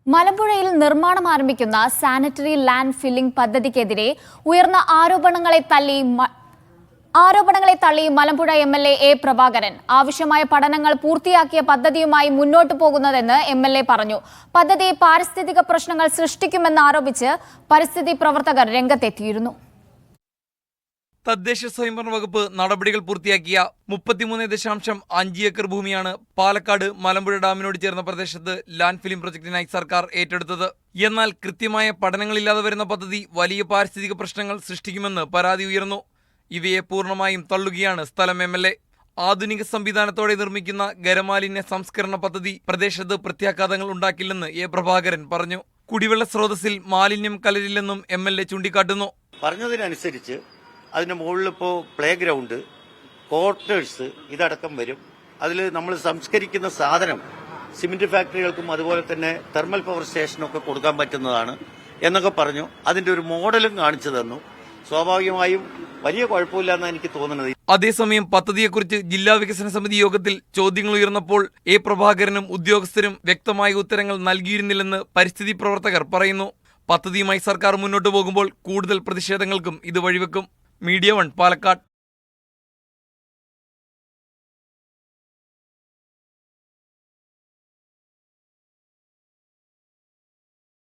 മലമ്പുഴയിൽ നിർമ്മാണം ആരംഭിക്കുന്ന sanitary land filling പദ്ധതിക്കെതിരെ ഉയർന്ന ആരോപണങ്ങളെ തള്ളി മലമ്പുഴ എംഎൽഎ എ പ്രഭാകരൻ ആവശ്യമായ പഠനങ്ങൾ പൂർത്തിയാക്കിയ പദ്ധതിയുമായി മുന്നോട്ടു പോകുന്നതെന്ന് എംഎൽഎ പറഞ്ഞു. പദ്ധതി പാരിസ്ഥിതിക പ്രശ്നങ്ങൾ സൃഷ്ടിക്കുമെന്ന് ആരോപിച്ച് പരിസ്ഥിതി പ്രവർത്തകർ രംഗത്തെത്തിയിരുന്നു. തദ്ദേശ സ്വയംഭരണ വകുപ്പ് നടപടികൾ പൂർത്തിയാക്കിയ 33.5 ഏക്കർ ഭൂമിയാണ് പാലക്കാട് മലമ്പുഴ ഡാമിനോട് ചേർന്ന പ്രദേശത്ത് ലാൻഡ് ഫില്ലിംഗ് പ്രൊജക്ടിനായി സർക്കാർ ഏറ്റെടുത്തത്. എന്നാൽ കൃത്യമായ പഠനങ്ങളില്ലാതെ വരുന്ന പദ്ധതി വലിയ പാരിസ്ഥിതിക പ്രശ്നങ്ങൾ സൃഷ്ടിക്കുമെന്ന് പരാതി ഉയർന്നു. ഇവയെ പൂർണ്ണമായും തള്ളുകയാണ് സ്ഥലം എംഎൽഎ. ആധുനിക സംവിധാനത്തോടെ നിർമ്മിക്കുന്ന ഖരമാലിന്യ സംസ്കരണ പദ്ധതി പ്രദേശത്ത് പ്രത്യാഘാതങ്ങൾ ഉണ്ടാക്കില്ലെന്ന് എ പ്രഭാകരൻ പറഞ്ഞു. കുടിവെള്ള സ്രോതസ്സിൽ മാലിന്യം കലരില്ലെന്നും എംഎൽഎ ചൂണ്ടിക്കാട്ടുന്നു. പറഞ്ഞതിനനുസരിച്ച് അതിന് മുകളിൽ ഇപ്പോൾ പ്ലേ ഗ്രൗണ്ട്, ക്വാർട്ടേഴ്സ് ഇതടക്കം വരും. അതിൽ നമ്മൾ സംസ്കരിക്കുന്ന സാധനം സിമെന്റ് ഫാക്ടറികൾക്കും അതുപോലെ തന്നെ തെർമൽ പവർ സ്റ്റേഷനൊക്കെ കൊടുക്കാൻ പറ്റുന്നതാണ് എന്നൊക്കെ പറഞ്ഞു. അതിന്റെ ഒരു മോഡലും കാണിച്ചു തന്നു. സ്വാഭാവികമായും വലിയ കുഴപ്പമില്ലെന്നാണ് എനിക്ക് തോന്നുന്നത്. അതേസമയം പദ്ധതിയെക്കുറിച്ച് ജില്ലാ വികസന സമിതി യോഗത്തിൽ ചോദ്യങ്ങൾ ഉയർന്നപ്പോൾ എ പ്രഭാകരനും ഉദ്യോഗസ്ഥരും വ്യക്തമായ ഉത്തരങ്ങൾ നൽകിയിരുന്നില്ലെന്ന് പരിസ്ഥിതി പ്രവർത്തകർ പറയുന്നു. പദ്ധതിയുമായി സർക്കാർ മുന്നോട്ടു പോകുമ്പോൾ കൂടുതൽ പ്രതിഷേധങ്ങൾക്കും ഇത് വഴിവെക്കും. മീഡിയ 1 പാലക്കാട്.